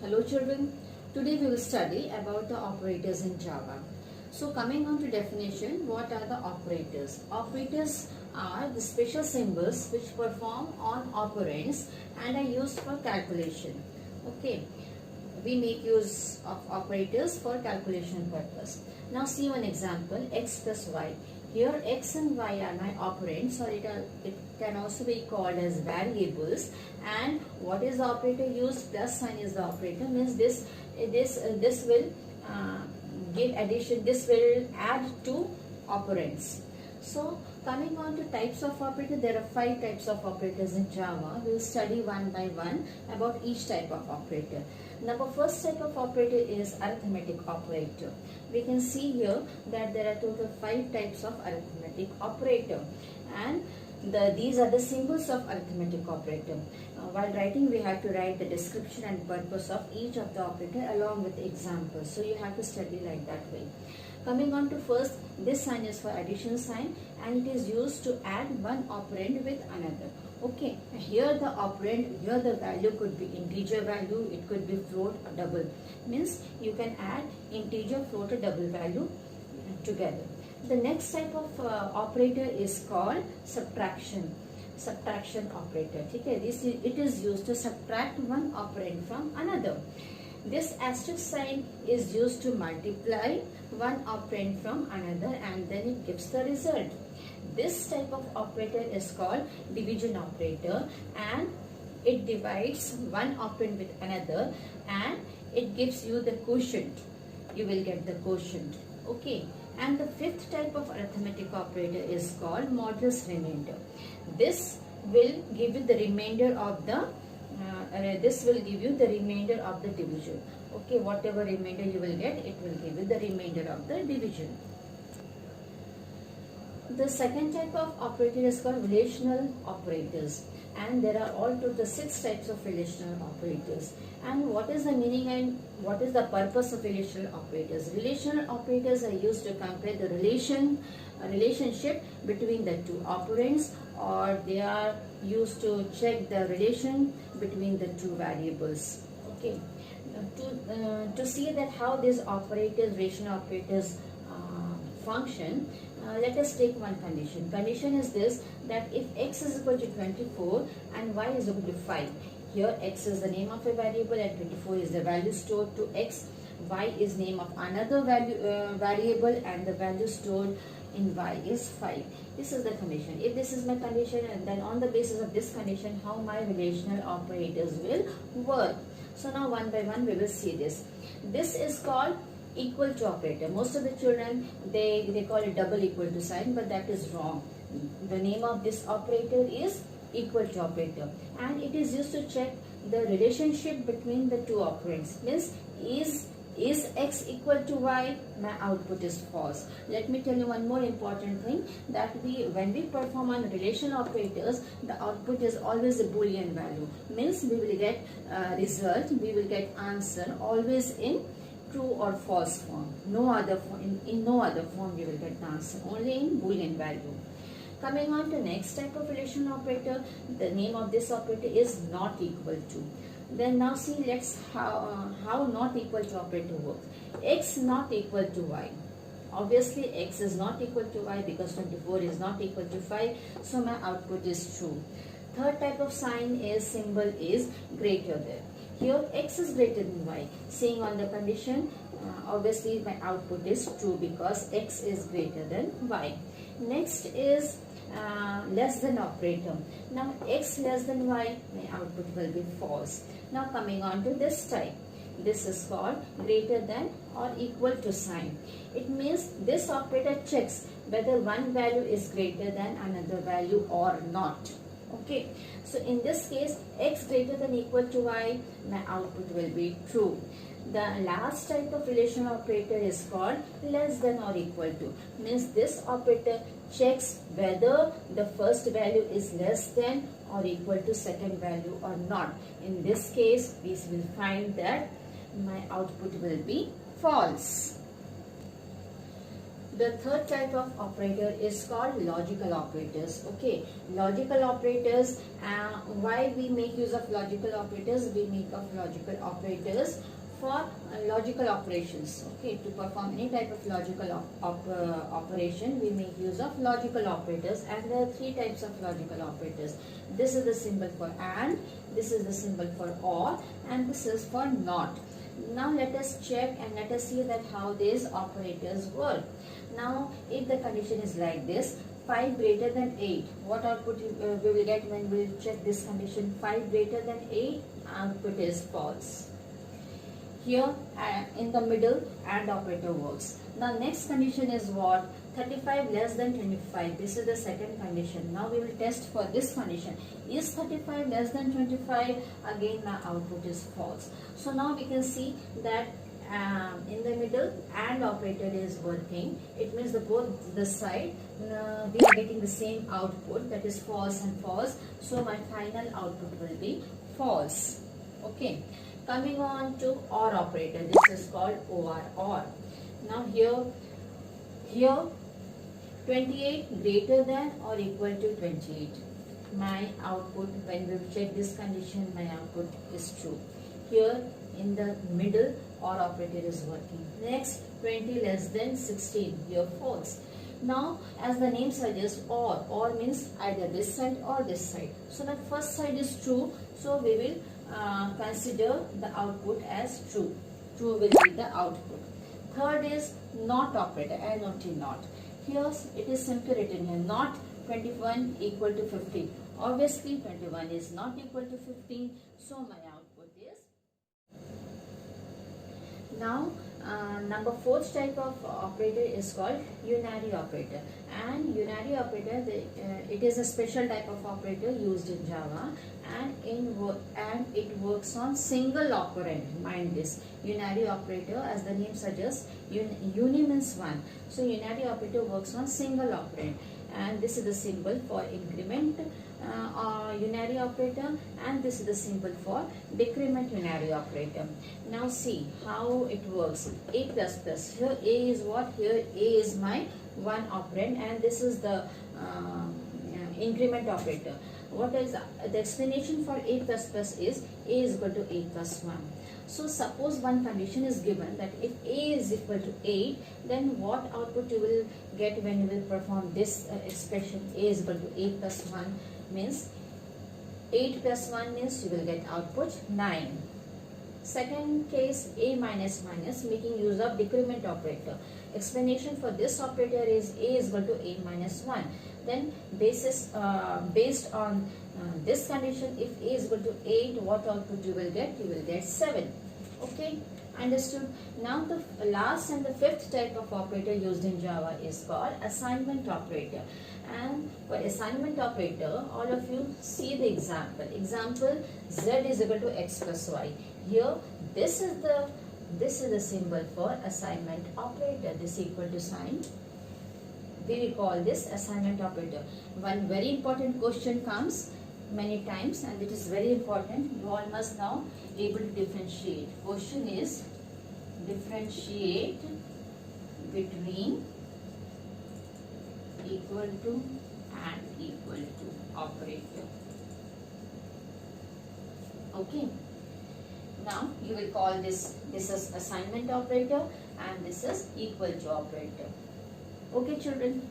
Hello children, today we will study about the operators in Java. So coming on to definition, what are the operators? Operators are the special symbols which perform on operands and are used for calculation. Okay, we make use of operators for calculation purpose. Now see one example, x plus y. Here x and y are my operands, or it can also be called as variables. And what is the operator used? Plus sign is the operator, means this will give addition, this will add to operands. So coming on to types of operator, there are 5 types of operators in Java. We will study one by one about each type of operator. Now first type of operator is arithmetic operator. We can see here that there are total 5 types of arithmetic operator, and these are the symbols of arithmetic operator. While writing, we have to write the description and purpose of each of the operator along with examples. So you have to study like that way. Coming on to first, this sign is for addition sign, and it is used to add one operand with another. Okay, here the operand, here the value could be integer value, it could be float or double. Means you can add integer, float or double value together. The next type of operator is called subtraction operator. Okay, it is used to subtract one operand from another. This asterisk sign is used to multiply one operand from another, and then it gives the result. This type of operator is called division operator, and it divides one operand with another and it gives you the quotient. You will get the quotient. Okay. And the fifth type of arithmetic operator is called modulus remainder. This will give you the remainder of the division. Okay, whatever remainder you will get, it will give you the remainder of the division. The second type of operator is called relational operators, and there are all total 6 types of relational operators. And what is the meaning and what is the purpose of relational operators? Relational operators are used to compare the relationship between the two operands, or they are used to check the relation between the two variables. Okay, to see that how these operators, relational operators function, let us take one condition. Condition is this, that if x is equal to 24 and y is equal to 5, here x is the name of a variable and 24 is the value stored to x, y is name of another variable and the value stored in y is 5. This is the condition. If this is my condition, and then on the basis of this condition, how my relational operators will work. So now one by one we will see this. This is called equal to operator. Most of the children, they call it double equal to sign, but that is wrong. The name of this operator is equal to operator, and it is used to check the relationship between the two operands. Means is x equal to y, my output is false. Let me tell you one more important thing, that when we perform on relational operators, the output is always a Boolean value. Means we will get result, we will get answer always in true or false form. No other form, in no other form we will get the answer, only in Boolean value. Coming on to next type of relational operator, the name of this operator is not equal to. Then now see, let's how not equal to operator works. X not equal to y. Obviously x is not equal to y because 24 is not equal to 5, so my output is true. Third type of symbol is greater than. Here x is greater than y. Seeing on the condition, obviously my output is true because x is greater than y. Next is less than operator. Now x less than y, my output will be false. Now coming on to this type. This is called greater than or equal to sign. It means this operator checks whether one value is greater than another value or not. Okay, so in this case, x greater than equal to y, my output will be true. The last type of relational operator is called less than or equal to. Means this operator checks whether the first value is less than or equal to second value or not. In this case, we will find that my output will be false. The third type of operator is called logical operators. Okay, logical operators. Why we make use of logical operators? We make of logical operators for logical operations. Okay, to perform any type of logical operation, we make use of logical operators, and there are three types of logical operators. This is the symbol for and, this is the symbol for or, and this is for not. Now let us check and let us see that how these operators work. Now if the condition is like this, 5 greater than 8, what output we will get when we will check this condition? 5 greater than 8, output is false. Here in the middle, AND operator works. Now next condition is what? 35 less than 25. This is the second condition. Now we will test for this condition. Is 35 less than 25? Again my output is false. So now we can see that in the middle AND operator is working. It means the both the side we are getting the same output, that is false and false. So my final output will be false. Okay. Coming on to OR operator, this is called OR. Now here 28 greater than or equal to 28. My output, when we check this condition, my output is true. Here in the middle, OR operator is working. Next, 20 less than 16, here false. Now as the name suggests, OR means either this side or this side. So the first side is true, so we will consider the output as true. True will be the output. Third is NOT operator, not. Here it is simply written here, not 21 equal to 15. Obviously 21 is not equal to 15, so my output is. Now number 4th type of operator is called unary operator, and unary operator it is a special type of operator used in Java, and it works on single operand. Mind this, unary operator, as the name suggests, uni means one, so unary operator works on single operand, and this is the symbol for increment unary operator, and this is the symbol for decrement unary operator. Now see how it works. A plus plus, here A is what? Here A is my one operand, and this is the increment operator. What is the explanation for A plus plus is A is equal to A plus 1. So suppose one condition is given that if A is equal to 8, then what output you will get when you will perform this expression? A is equal to 8 plus 1 means 8 plus 1 means you will get output 9. Second case, A minus minus, making use of decrement operator. Explanation for this operator is A is equal to A minus 1. Then based on this condition, if A is equal to 8, what output you will get? You will get 7. Okay, understood. Now the last and the 5th type of operator used in Java is called assignment operator. And for assignment operator, all of you see the example. Example, Z is equal to X plus Y. Here, this is the symbol for assignment operator. This equal to sign. We will call this assignment operator. One very important question comes many times, and it is very important. You all must now able to differentiate. Question is differentiate between equal to and equal to operator. Okay. Now you will call this is assignment operator, and this is equal to operator. Okay children.